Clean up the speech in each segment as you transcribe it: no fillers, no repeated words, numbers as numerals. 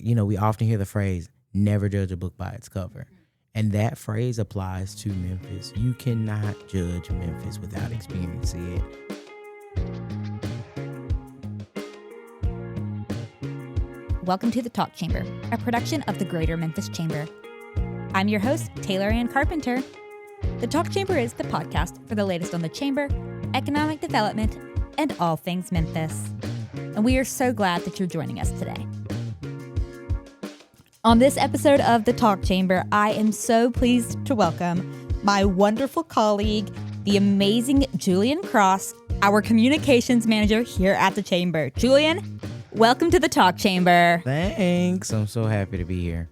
we often hear the phrase, never judge a book by its cover. And that phrase applies to Memphis. You cannot judge Memphis without experiencing it. Welcome to the Talk Chamber, a production of the Greater Memphis Chamber. I'm your host, Taylor Ann Carpenter. The Talk Chamber is the podcast for the latest on the Chamber, economic development, and all things Memphis. And we are so glad that you're joining us today. On this episode of the Talk Chamber, I am so pleased to welcome my wonderful colleague, the amazing Julian Cross, our communications manager here at the Chamber. Julian, welcome to the Talk Chamber. Thanks. I'm so happy to be here.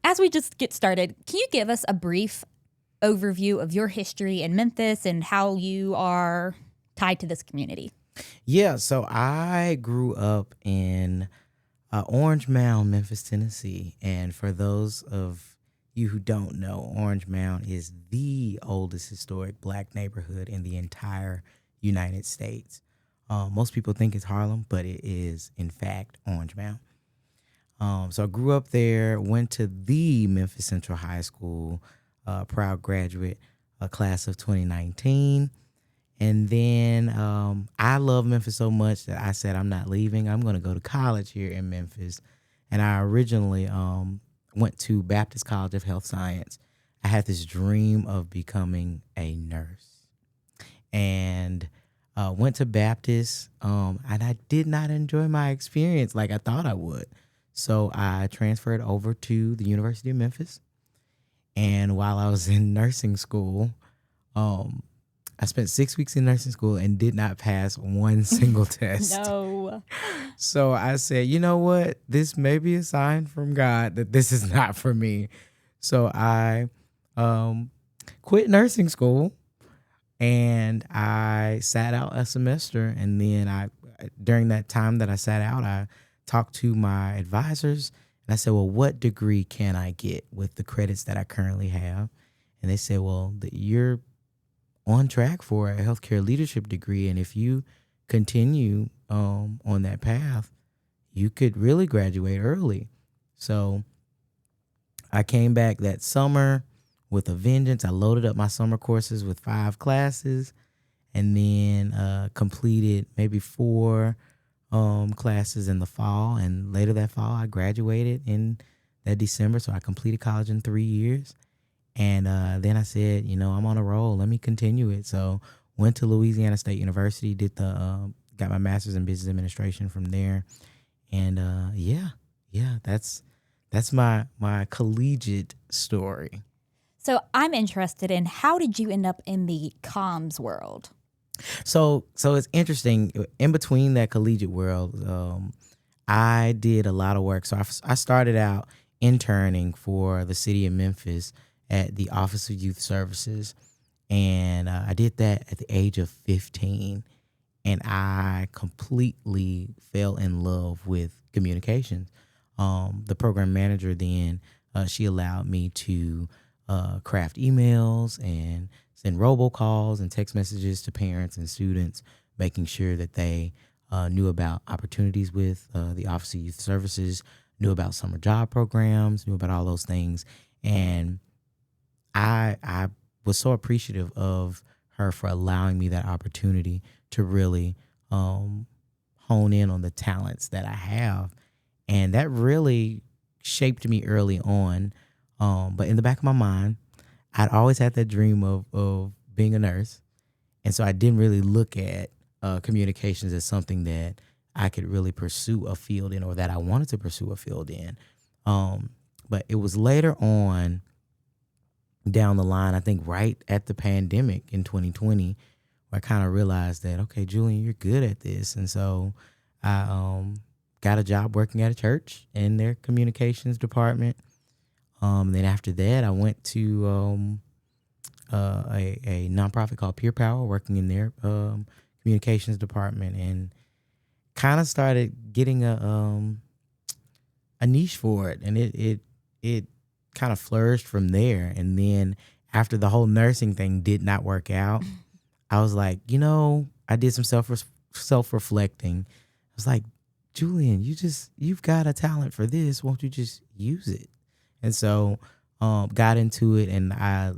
As we just get started, can you give us a brief overview of your history in Memphis and how you are tied to this community? Yeah, so I grew up in Orange Mound, Memphis, Tennessee. And for those of you who don't know, Orange Mound is the oldest historic Black neighborhood in the entire United States. Most people think it's Harlem, but it is, in fact, Orange Mound. So I grew up there, went to the Memphis Central High School, proud graduate, class of 2019. And then I love Memphis so much that I said, I'm not leaving. I'm going to go to college here in Memphis. And I originally went to Baptist College of Health Science. I had this dream of becoming a nurse. And went to Baptist, and I did not enjoy my experience like I thought I would. So I transferred over to the University of Memphis. And while I was in nursing school, I spent 6 weeks in nursing school and did not pass one single test. No. So I said, you know what? This may be a sign from God that this is not for me. So I quit nursing school and I sat out a semester. And then during that time that I sat out, I talked to my advisors and I said, well, what degree can I get with the credits that I currently have? And they said, well, you're on track for a healthcare leadership degree. And if you continue on that path, you could really graduate early. So I came back that summer with a vengeance. I loaded up my summer courses with 5 classes and then completed maybe 4 classes in the fall. And later that fall, I graduated in that December. So I completed college in 3 years. And then I said, I'm on a roll. Let me continue it. So went to Louisiana State University, got my master's in business administration from there. And that's my collegiate story. So I'm interested in, how did you end up in the comms world? So it's interesting. In between that collegiate world, I did a lot of work. So I started out interning for the city of Memphis at the Office of Youth Services. And I did that at the age of 15. And I completely fell in love with communications. The program manager then, she allowed me to craft emails and send robocalls and text messages to parents and students, making sure that they knew about opportunities with the Office of Youth Services, knew about summer job programs, knew about all those things. And I was so appreciative of her for allowing me that opportunity to really hone in on the talents that I have. And that really shaped me early on. But in the back of my mind, I'd always had that dream of being a nurse. And so I didn't really look at communications as something that I could really pursue a field in, or that I wanted to pursue a field in. But it was later on down the line, I think right at the pandemic in 2020, where I kind of realized that, okay, Julian, you're good at this. And so I got a job working at a church in their communications department. Then after that, I went to a nonprofit called Peer Power, working in their communications department, and kind of started getting a niche for it. And it kind of flourished from there. And then after the whole nursing thing did not work out, I was like, I did some self-reflecting. I was like, Julian, you've got a talent for this. Won't you just use it? And so got into it, and I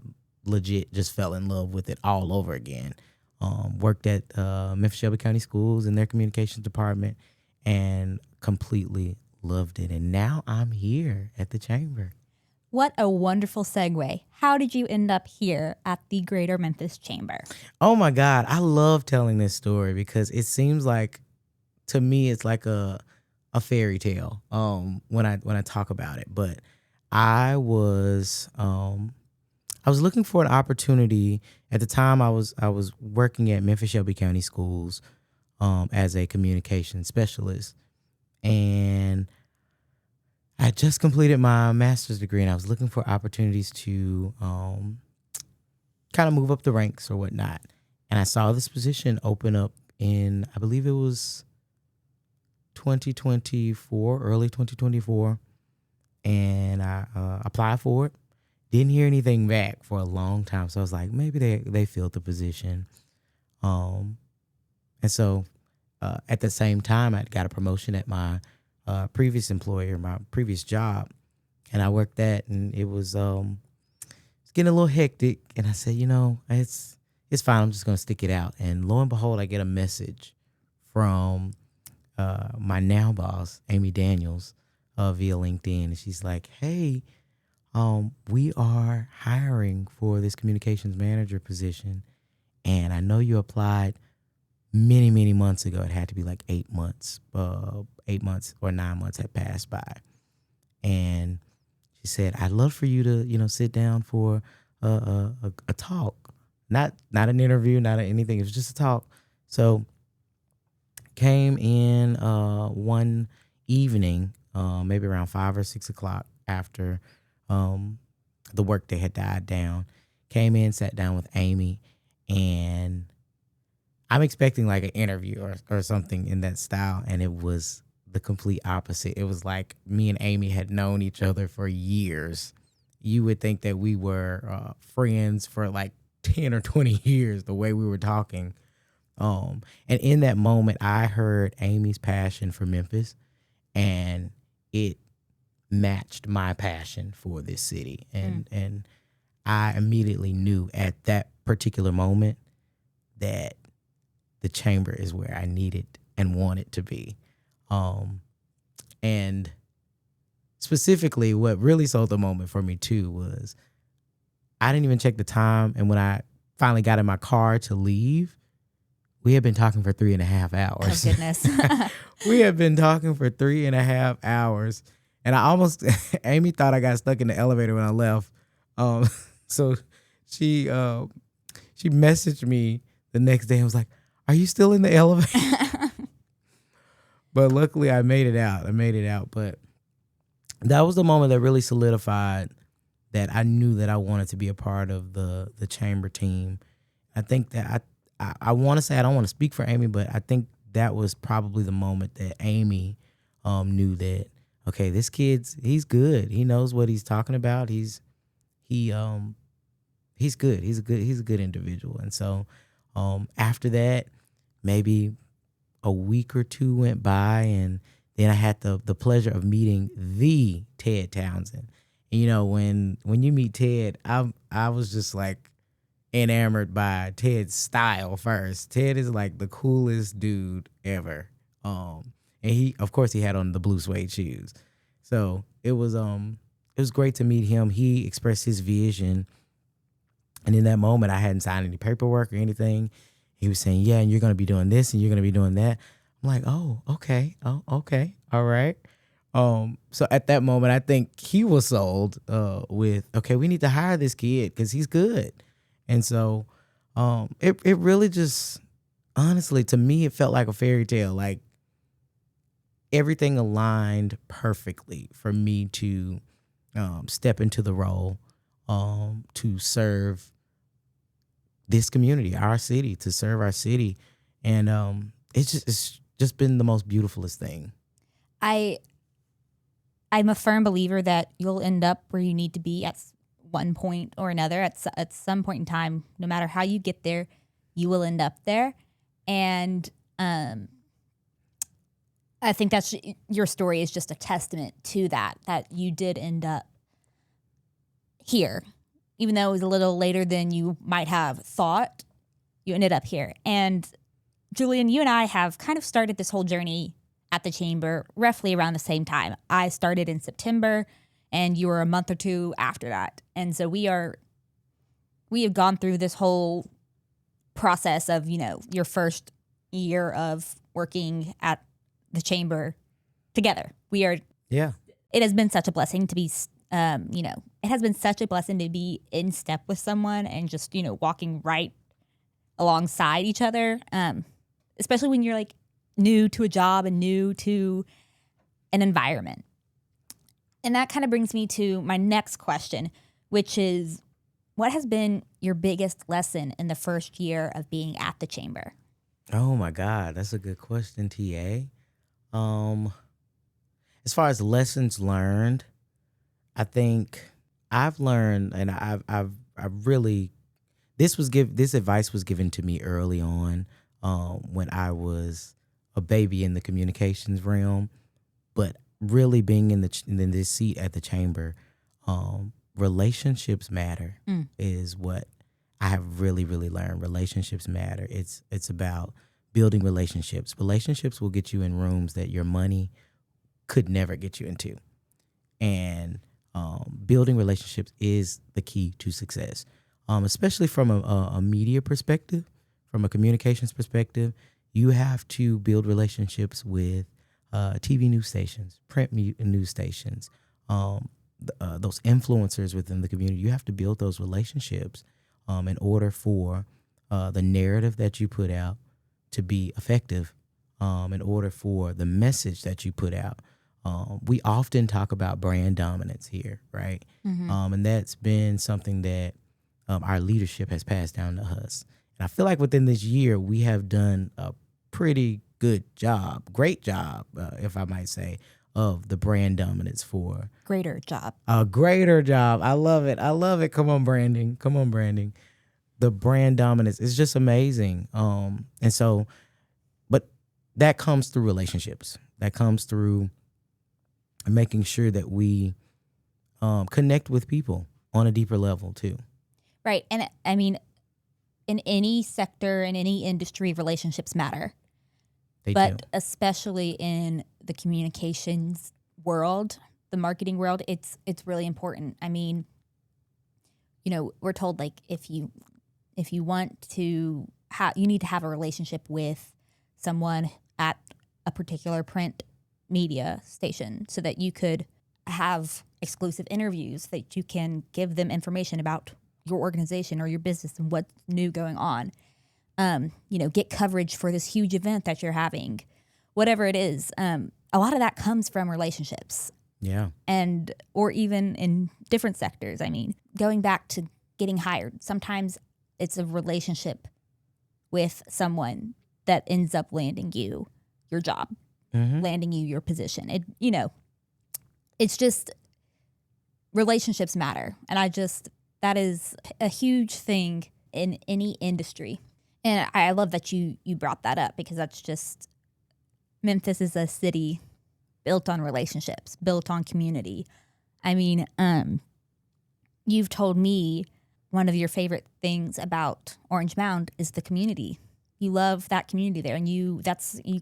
legit just fell in love with it all over again. Worked at Memphis Shelby County Schools in their communications department and completely loved it. And now I'm here at the chamber. What a wonderful segue. How did you end up here at the Greater Memphis Chamber? Oh my God, I love telling this story because it seems like, to me, it's like a fairy tale when I talk about it. But I was looking for an opportunity at the time. I was working at Memphis Shelby County Schools as a communication specialist, and I had just completed my master's degree, and I was looking for opportunities to kind of move up the ranks or whatnot. And I saw this position open up in, I believe it was 2024, early 2024, and I applied for it. Didn't hear anything back for a long time, so I was like, maybe they filled the position. And so at the same time, I got a promotion at my previous employer, my previous job, and I worked that, and it was it's getting a little hectic. And I said, it's fine. I'm just gonna stick it out. And lo and behold, I get a message from my now boss, Amy Daniels, via LinkedIn, and she's like, "Hey, we are hiring for this communications manager position, and I know you applied many, many months ago. It had to be like 8 months. 8 months or 9 months had passed by. And she said, I'd love for you to, sit down for a talk. Not an interview, not anything. It was just a talk. So came in one evening, maybe around 5 or 6 o'clock after the workday had died down. Came in, sat down with Amy, and I'm expecting like an interview or something in that style, and it was the complete opposite. It was like me and Amy had known each other for years. You would think that we were friends for like 10 or 20 years, the way we were talking. And in that moment, I heard Amy's passion for Memphis, and it matched my passion for this city. And I immediately knew at that particular moment that the chamber is where I needed and wanted to be. And specifically, what really sold the moment for me too was I didn't even check the time. And when I finally got in my car to leave, we had been talking for 3.5 hours. Oh, goodness. We had been talking for 3.5 hours. And I almost, Amy thought I got stuck in the elevator when I left. So she messaged me the next day and was like, are you still in the elevator? But luckily I made it out. But that was the moment that really solidified that I knew that I wanted to be a part of the chamber team. I think that I want to say, I don't want to speak for Amy, but I think that was probably the moment that Amy knew that, okay, this he's good. He knows what he's talking about. He's good. He's a good individual. And so after that, maybe a week or two went by, and then I had the pleasure of meeting the Ted Townsend. And when you meet Ted, I was just like enamored by Ted's style first. Ted is like the coolest dude ever. And he had on the blue suede shoes. So it was great to meet him. He expressed his vision. And in that moment, I hadn't signed any paperwork or anything. He was saying, yeah, and you're going to be doing this and you're going to be doing that. I'm like, oh, okay. All right. So at that moment, I think he was sold with, okay, we need to hire this kid because he's good. And so it really just, honestly, to me, it felt like a fairy tale. Like everything aligned perfectly for me to step into the role, to serve this community, our city, to serve our city. And it's just been the most beautifulest thing. I'm a firm believer that you'll end up where you need to be at one point or another. At some point in time, no matter how you get there, you will end up there. And I think that's your story is just a testament to that you did end up here. Even though it was a little later than you might have thought, you ended up here. And Julian, you and I have kind of started this whole journey at the chamber roughly around the same time. I started in September and you were a month or two after that. And so we have gone through this whole process of, your first year of working at the chamber together. Yeah. It has been such a blessing to be, it has been such a blessing to be in step with someone and just, walking right alongside each other. Especially when you're like new to a job and new to an environment. And that kind of brings me to my next question, which is, what has been your biggest lesson in the first year of being at the chamber? Oh my God, that's a good question, TA. As far as lessons learned, I think I've learned, and I've really this advice was given to me early on, when I was a baby in the communications realm, but really being in this seat at the chamber, relationships matter is what I have really, really learned. Relationships matter. It's about building relationships. Relationships will get you in rooms that your money could never get you into. And building relationships is the key to success, especially from a media perspective, from a communications perspective. You have to build relationships with TV news stations, print news stations, those influencers within the community. You have to build those relationships in order for the narrative that you put out to be effective, in order for the message that you put out. We often talk about brand dominance here, right? Mm-hmm. And that's been something that our leadership has passed down to us. And I feel like within this year, we have done a pretty good job, great job, if I might say, of the brand dominance for greater job. A greater job. I love it. I love it. Come on, branding. Come on, branding. The brand dominance is just amazing. And so, but that comes through relationships. That comes through making sure that we connect with people on a deeper level too. Right. And I mean, in any sector, in any industry, relationships matter. They do. Especially in the communications world, the marketing world, it's really important. I mean, we're told like if you want to you need to have a relationship with someone at a particular print media station so that you could have exclusive interviews, that you can give them information about your organization or your business and what's new going on. Get coverage for this huge event that you're having, whatever it is. A lot of that comes from relationships. Yeah. Or even in different sectors. I mean, going back to getting hired, sometimes it's a relationship with someone that ends up landing you your job, landing you your position. It's just relationships matter. And that is a huge thing in any industry. And I love that you brought that up, because that's just, Memphis is a city built on relationships, built on community. I mean, you've told me one of your favorite things about Orange Mound is the community. You love that community there, and you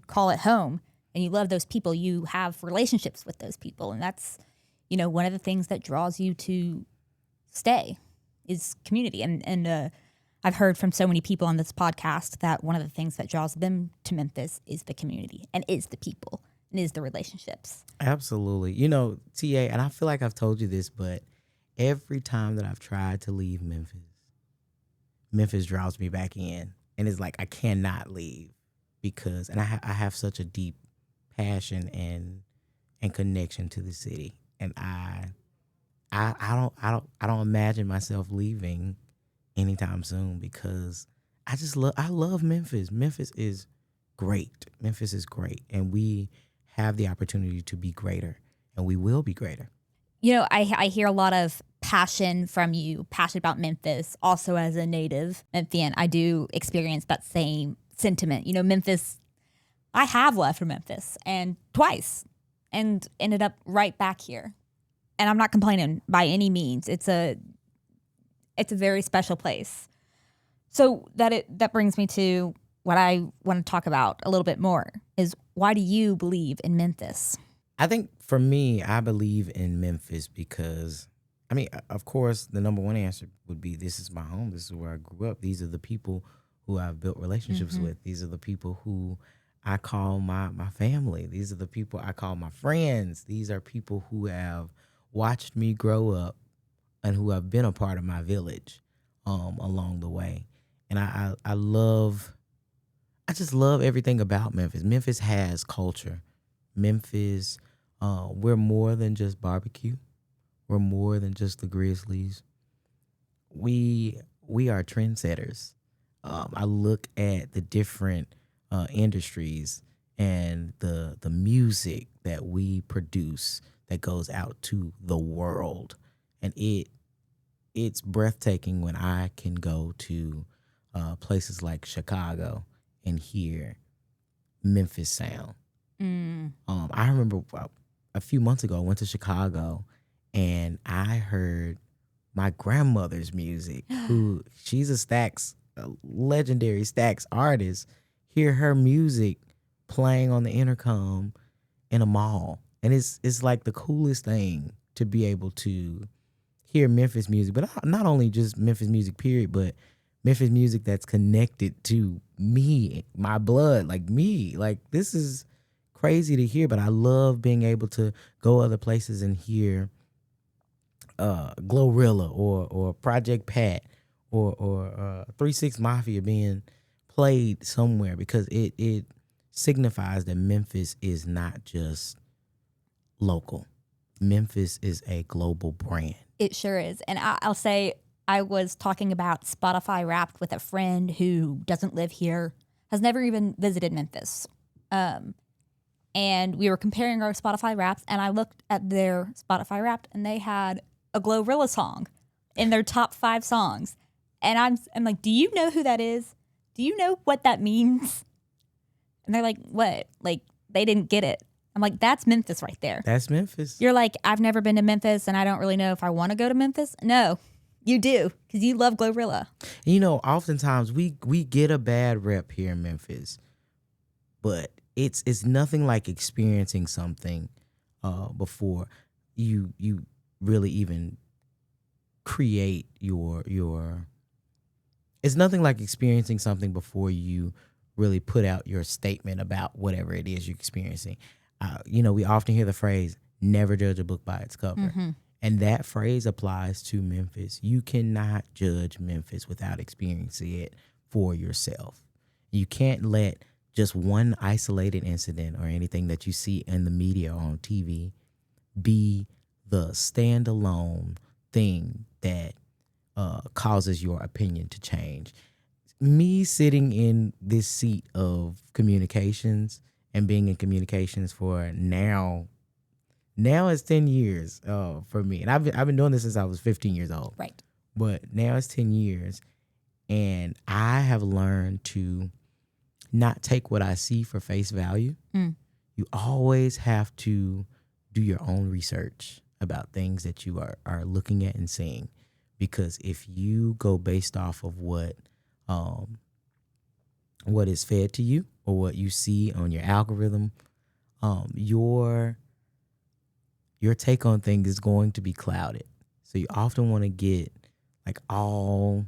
call it home, and you love those people. You have relationships with those people, and that's, one of the things that draws you to stay is community. And I've heard from so many people on this podcast that one of the things that draws them to Memphis is the community, and is the people, and is the relationships. Absolutely. TA, and I feel like I've told you this, but every time that I've tried to leave Memphis draws me back in. And it's like I cannot leave, because, and I have such a deep passion and connection to the city, and I don't imagine myself leaving anytime soon, because I love Memphis. Memphis is great. Memphis is great, and we have the opportunity to be greater, and we will be greater. I hear a lot of passion from you, passionate about Memphis. Also, as a native Memphian, I do experience that same sentiment. Memphis, I have left from Memphis and twice and ended up right back here. And I'm not complaining by any means. It's a very special place. So that brings me to what I want to talk about a little bit more is why do you believe in Memphis? I think for me, I believe in Memphis because, I mean, of course, the number one answer would be this is my home. This is where I grew up. These are the people who I've built relationships with. These are the people who I call my family. These are the people I call my friends. These are people who have watched me grow up and who have been a part of my village along the way. And I just love everything about Memphis. Memphis has culture. Memphis, we're more than just barbecue. We're more than just the Grizzlies. We are trendsetters. I look at the different industries and the music that we produce that goes out to the world, and it's breathtaking when I can go to places like Chicago and hear Memphis sound. I remember a few months ago I went to Chicago and I heard my grandmother's music, who she's a legendary Stax artist, hear her music playing on the intercom in a mall. And it's like the coolest thing to be able to hear Memphis music, but not only just Memphis music, period, but Memphis music that's connected to me, my blood, like me. Like, this is crazy to hear, but I love being able to go other places and hear Glorilla or Project Pat or 3-6 Mafia being played somewhere, because it signifies that Memphis is not just local. Memphis is a global brand. It sure is. And I'll say, I was talking about Spotify Wrapped with a friend who doesn't live here, has never even visited Memphis. And we were comparing our Spotify Wrapped, and I looked at their Spotify Wrapped, and they had a Glorilla song in their top 5 songs. And I'm like, do you know who that is? Do you know what that means? And they're like, what? Like, they didn't get it. I'm like, that's Memphis right there. That's Memphis. You're like, I've never been to Memphis, and I don't really know if I want to go to Memphis. No, you do, because you love Glorilla. You know, oftentimes we get a bad rep here in Memphis, but it's nothing like experiencing something before you really even create your. It's nothing like experiencing something before you really put out your statement about whatever it is you're experiencing. We often hear the phrase, never judge a book by its cover. Mm-hmm. And that phrase applies to Memphis. You cannot judge Memphis without experiencing it for yourself. You can't let just one isolated incident or anything that you see in the media or on TV be the standalone thing that causes your opinion to change. Me sitting in this seat of communications and being in communications for now it's 10 years for me. And I've been doing this since I was 15 years old. Right. But now it's 10 years, and I have learned to not take what I see for face value. You always have to do your own research about things that you are looking at and seeing. Because if you go based off of what is fed to you or what you see on your algorithm, your take on things is going to be clouded. So you often want to get like all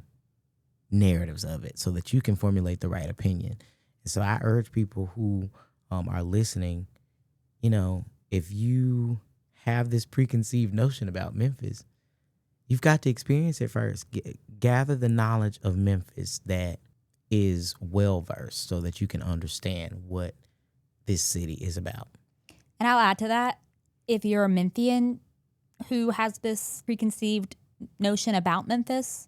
narratives of it so that you can formulate the right opinion. And so I urge people who are listening, if you have this preconceived notion about Memphis, you've got to experience it first. Gather the knowledge of Memphis that is well-versed so that you can understand what this city is about. And I'll add to that, if you're a Memphian who has this preconceived notion about Memphis,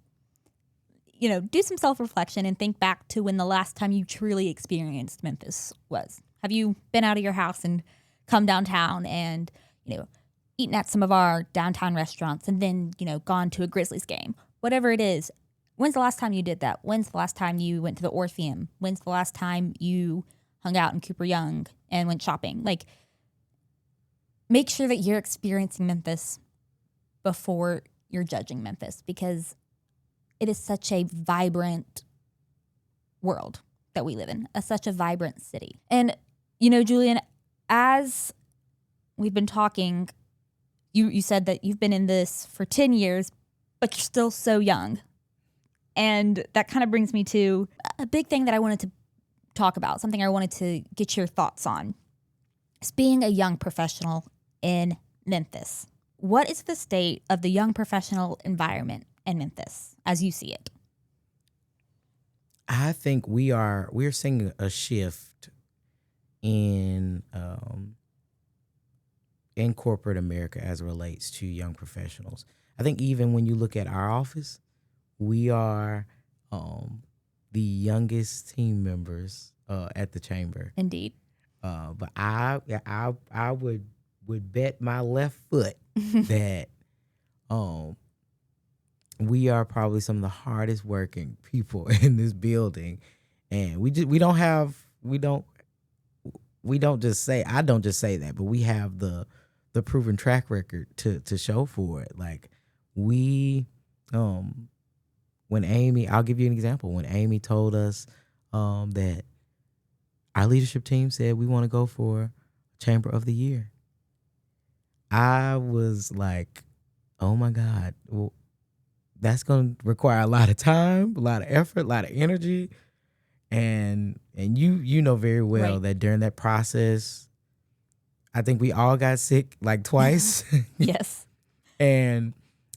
do some self-reflection and think back to when the last time you truly experienced Memphis was. Have you been out of your house and come downtown and, eaten at some of our downtown restaurants and then, gone to a Grizzlies game? Whatever it is, when's the last time you did that? When's the last time you went to the Orpheum? When's the last time you hung out in Cooper Young and went shopping. Like, make sure that you're experiencing Memphis before you're judging Memphis, because it is such a vibrant world that we live in, such a vibrant city. And, you know, Julian, as we've been talking, you said that you've been in this for 10 years, but you're still so young. And that kind of brings me to a big thing that I wanted to talk about, something I wanted to get your thoughts on. It's being a young professional in Memphis. What is the state of the young professional environment in Memphis as you see it? I think we're seeing a shift in corporate America as it relates to young professionals. I think even when you look at our office, we are the youngest team members at the chamber. Indeed. But I would bet my left foot that we are probably some of the hardest working people in this building, and I don't just say that, but we have the proven track record to show for it. Like, we when Amy, I'll give you an example. When Amy told us that our leadership team said we want to go for Chamber of the Year, I was like, oh my God, well, that's going to require a lot of time, a lot of effort, a lot of energy. And you know very well that during that process, I think we all got sick like twice. Yes. And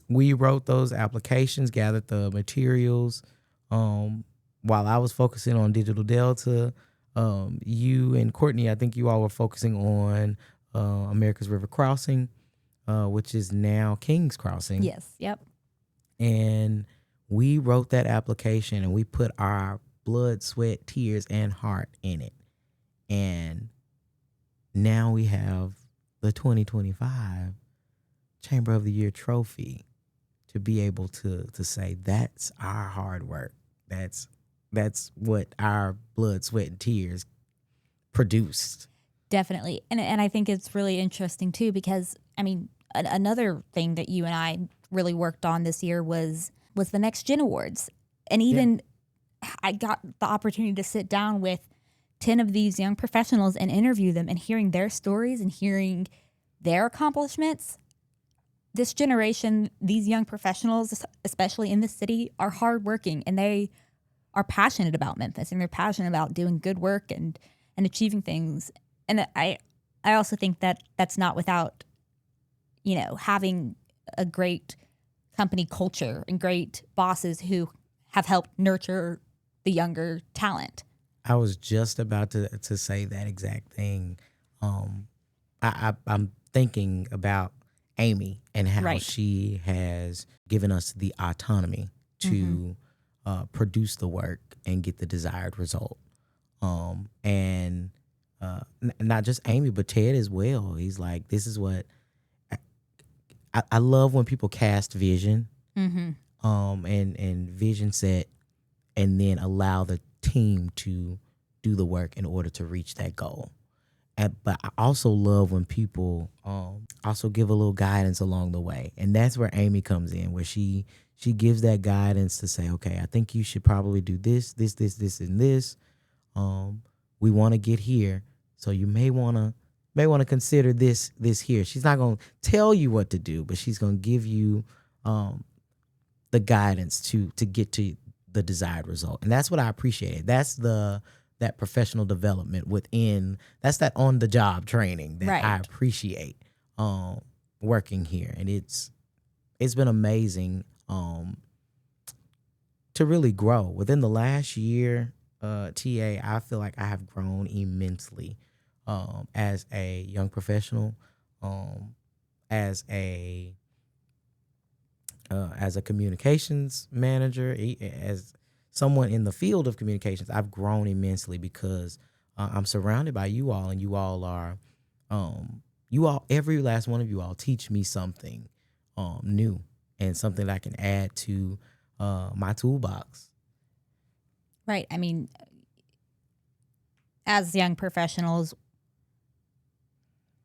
we wrote those applications, gathered the materials. While I was focusing on Digital Delta, you and Courtney, I think you all were focusing on America's River Crossing, which is now King's Crossing. Yes. Yep. And we wrote that application and we put our blood, sweat, tears, and heart in it. And now we have the 2025 Chamber of the Year trophy to be able to say that's our hard work. That's what our blood, sweat, and tears produced. Definitely. And I think it's really interesting too, because I mean, another thing that you and I really worked on this year was the Next Gen Awards. And even I got the opportunity to sit down with 10 of these young professionals and interview them, and hearing their stories and hearing their accomplishments. This generation, these young professionals, especially in the city, are hardworking, and they are passionate about Memphis, and they're passionate about doing good work and achieving things. And I also think that that's not without, you know, having a great company culture and great bosses who have helped nurture the younger talent. I was just about to say that exact thing. I'm thinking about Amy and how she has given us the autonomy to produce the work and get the desired result. And not just Amy, but Ted as well. He's like, this is what I love when people cast vision, and vision set, and then allow the team to do the work in order to reach that goal. But I also love when people also give a little guidance along the way. And that's where Amy comes in, where she gives that guidance to say, okay, I think you should probably do this, and this. We want to get here, so you may want to consider this here. She's not going to tell you what to do, but she's going to give you the guidance to get to the desired result. And that's what I appreciate. That's that professional development within, that's that on the job training that I appreciate working here. And it's been amazing to really grow. Within the last year, TA, I feel like I have grown immensely as a young professional, as a communications manager, as someone in the field of communications. I've grown immensely because I'm surrounded by you all, and you all are, every last one of you all teach me something new and something that I can add to my toolbox. Right. I mean, as young professionals,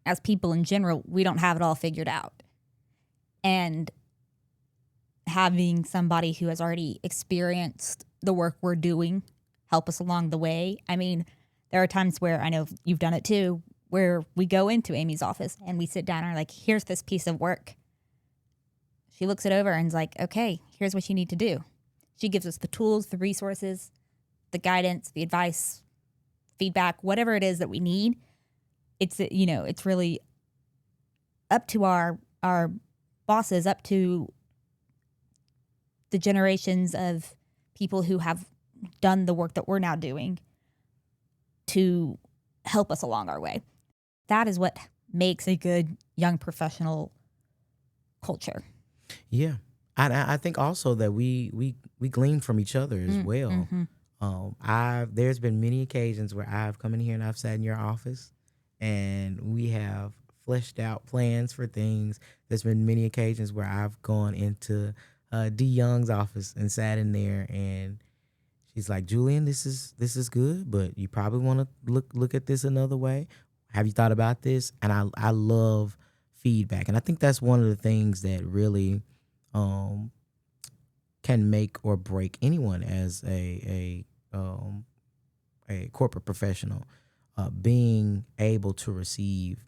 as people in general, we don't have it all figured out. And having somebody who has already experienced the work we're doing help us along the way. I mean, there are times where, I know you've done it too, where we go into Amy's office and we sit down and are like, here's this piece of work. She looks it over and is like, okay, here's what you need to do. She gives us the tools, the resources, the guidance, the advice, feedback, whatever it is that we need. It's, you know, it's really up to our bosses, up to the generations of people who have done the work that we're now doing to help us along our way. That is what makes a good young professional culture. Yeah. I think also that we glean from each other as well. Mm-hmm. There's been many occasions where I've come in here and I've sat in your office and we have fleshed out plans for things. There's been many occasions where I've gone into D. Young's office and sat in there and she's like, Julian, this is good, but you probably want to look at this another way. Have you thought about this? And I love feedback. And I think that's one of the things that really can make or break anyone as a corporate professional, being able to receive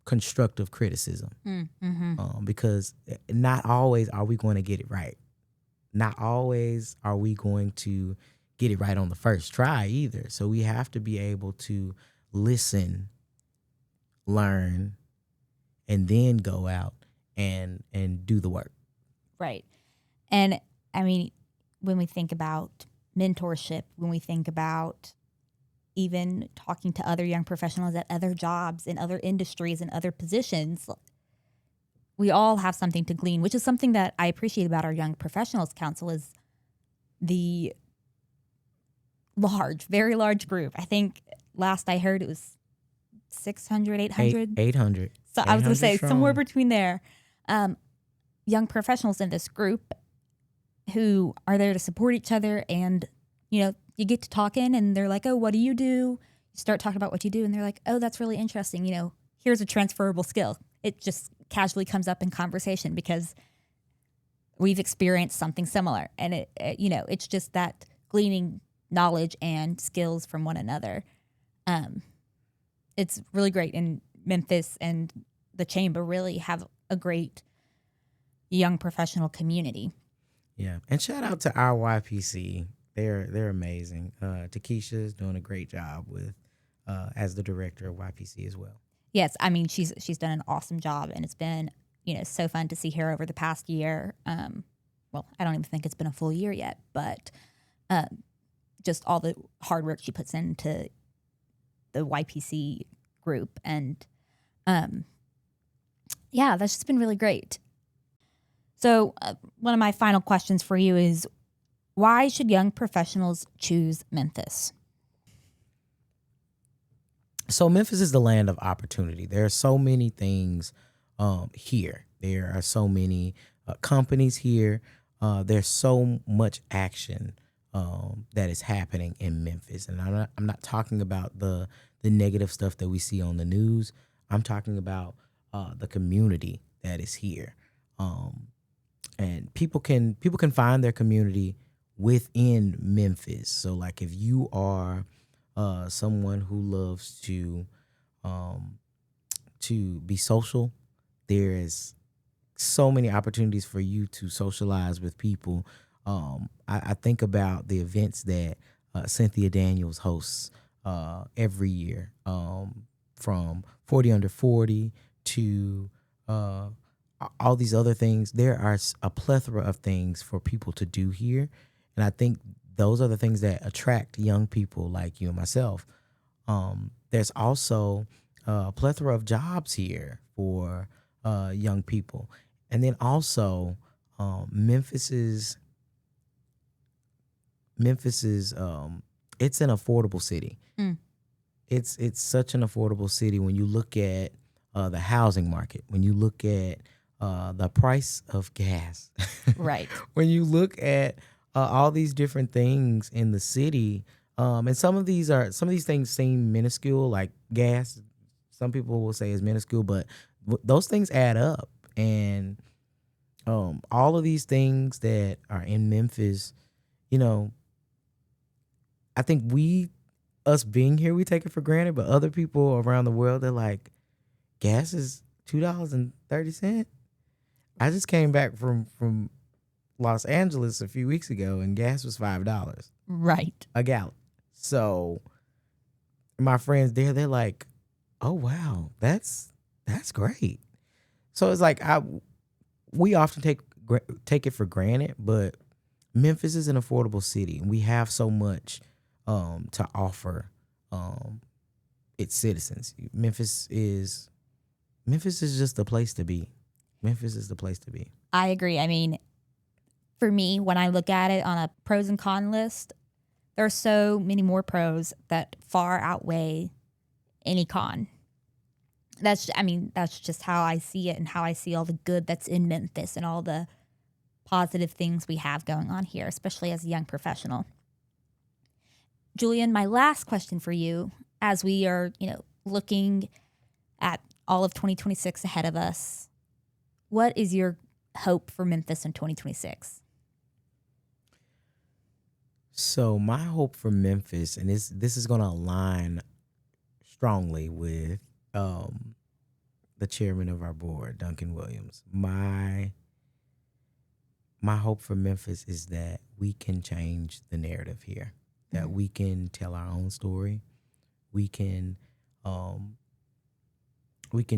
constructive criticism. Because not always are we going to get it right. Not always are we going to get it right on the first try either. So we have to be able to listen, learn, and then go out and do the work. Right. And I mean, when we think about mentorship, when we think about even talking to other young professionals at other jobs, in other industries, and other positions, we all have something to glean, which is something that I appreciate about our Young Professionals Council is the very large group. I think last I heard it was 600, 800. 800. So I was going to say strong. somewhere between there. Young professionals in this group who are there to support each other, and, you know, you get to talking and they're like, oh, what do? You start talking about what you do and they're like, oh, that's really interesting. You know, here's a transferable skill. It just casually comes up in conversation because we've experienced something similar. And it you know, it's just that gleaning knowledge and skills from one another. It's really great. In Memphis and the Chamber really have a great young professional community. Yeah. And shout out to our YPC. They're amazing. Takesha's doing a great job with as the director of YPC as well. Yes, I mean she's done an awesome job, and it's been, you know, so fun to see her over the past year. Well, I don't even think it's been a full year yet, but just all the hard work she puts into the YPC group, and yeah, that's just been really great. So one of my final questions for you is, why should young professionals choose Memphis? So Memphis is the land of opportunity. There are so many things here. There are so many companies here. There's so much action that is happening in Memphis. And I'm not talking about the negative stuff that we see on the news. I'm talking about the community that is here. And people can find their community within Memphis. So like if you are someone who loves to be social, there is so many opportunities for you to socialize with people. I think about the events that Cynthia Daniels hosts every year, from 40 Under 40 to all these other things. There are a plethora of things for people to do here. And I think those are the things that attract young people like you and myself. There's also a plethora of jobs here for young people. And then also Memphis is it's an affordable city. It's such an affordable city when you look at the housing market, when you look at the price of gas. Right. When you look at all these different things in the city, And some of these things seem minuscule, like gas. Some people will say is minuscule, but those things add up. And all of these things that are in Memphis, you know, I think us being here, we take it for granted, but other people around the world, they're like, gas is $2.30. I just came back from Los Angeles a few weeks ago, and gas was $5 Right. a gallon. So my friends there, they're like, "Oh wow, that's great." So it's like we often take it for granted, but Memphis is an affordable city, and we have so much to offer its citizens. Memphis is just the place to be. Memphis is the place to be. I agree. I mean, for me, when I look at it on a pros and con list, there are so many more pros that far outweigh any con. That's just how I see it and how I see all the good that's in Memphis and all the positive things we have going on here, especially as a young professional. Julian, my last question for you, as we are, looking at all of 2026 ahead of us, what is your hope for Memphis in 2026? So my hope for Memphis, and this is going to align strongly with the chairman of our board, Duncan Williams. My hope for Memphis is that we can change the narrative here, that we can tell our own story. We can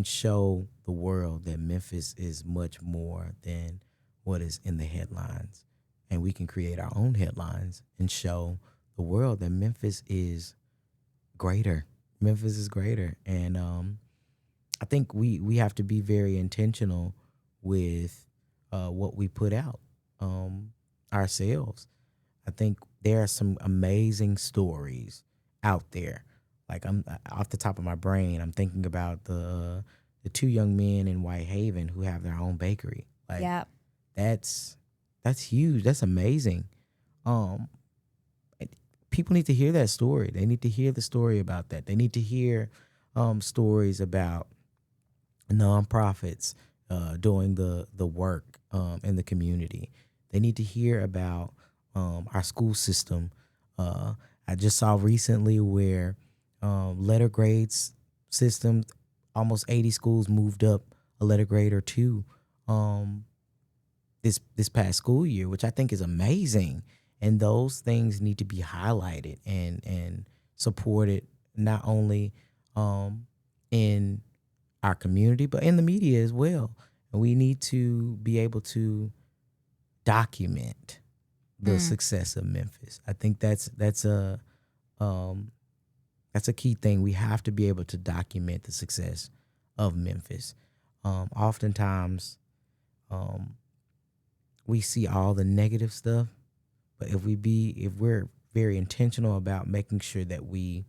show the world that Memphis is much more than what is in the headlines. And we can create our own headlines and show the world that Memphis is greater. Memphis is greater. And I think we have to be very intentional with what we put out ourselves. I think there are some amazing stories out there. Like, I'm off the top of my brain, I'm thinking about the two young men in Whitehaven who have their own bakery. Like, yeah, that's huge. That's amazing. People need to hear that story. They need to hear the story about that. They need to hear stories about nonprofits doing the work in the community. They need to hear about our school system. I just saw recently where letter grades system, almost 80 schools moved up a letter grade or two this past school year, which I think is amazing. And those things need to be highlighted and supported, not only in our community, but in the media as well. And we need to be able to document the success of Memphis. I think that's a key thing. We have to be able to document the success of Memphis. Oftentimes, we see all the negative stuff, but if we're very intentional about making sure that we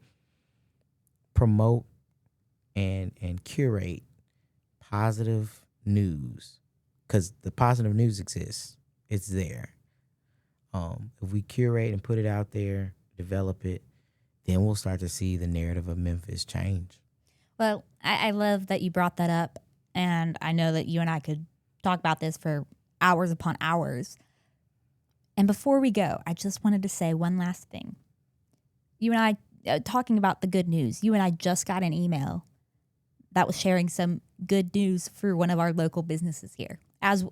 promote and curate positive news, because the positive news exists, it's there. If we curate and put it out there, develop it, then we'll start to see the narrative of Memphis change. Well, I love that you brought that up, and I know that you and I could talk about this for hours upon hours. And before we go, I just wanted to say one last thing. You and I, talking about the good news, you and I just got an email that was sharing some good news for one of our local businesses here as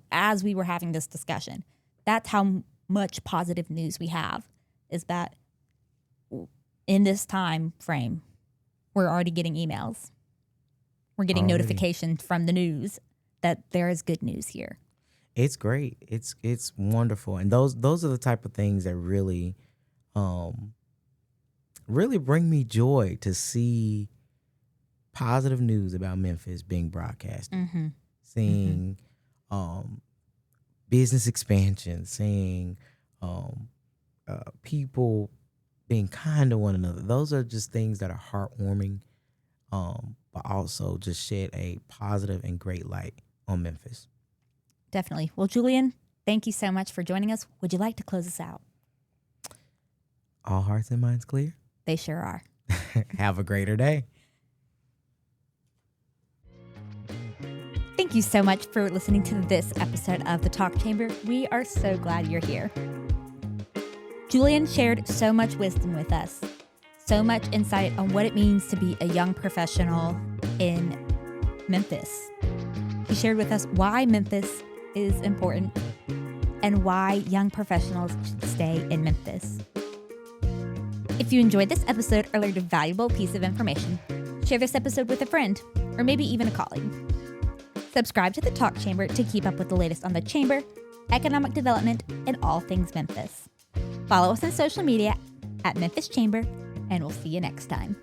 we were having this discussion. That's how much positive news we have, is that in this time frame, we're already getting emails. We're getting notifications from the news that there is good news here. It's great. It's wonderful. And those are the type of things that really bring me joy, to see positive news about Memphis being broadcast. Seeing business expansion, seeing people being kind to one another. Those are just things that are heartwarming, but also just shed a positive and great light on Memphis. Definitely. Well, Julian, thank you so much for joining us. Would you like to close us out? All hearts and minds clear? They sure are. Have a greater day. Thank you so much for listening to this episode of the Talk Chamber. We are so glad you're here. Julian shared so much wisdom with us, so much insight on what it means to be a young professional in Memphis. He shared with us why Memphis is important and why young professionals should stay in Memphis. If you enjoyed this episode or learned a valuable piece of information, share this episode with a friend or maybe even a colleague. Subscribe to the Talk Chamber to keep up with the latest on the Chamber, economic development, and all things Memphis. Follow us on social media at Memphis Chamber, and we'll see you next time.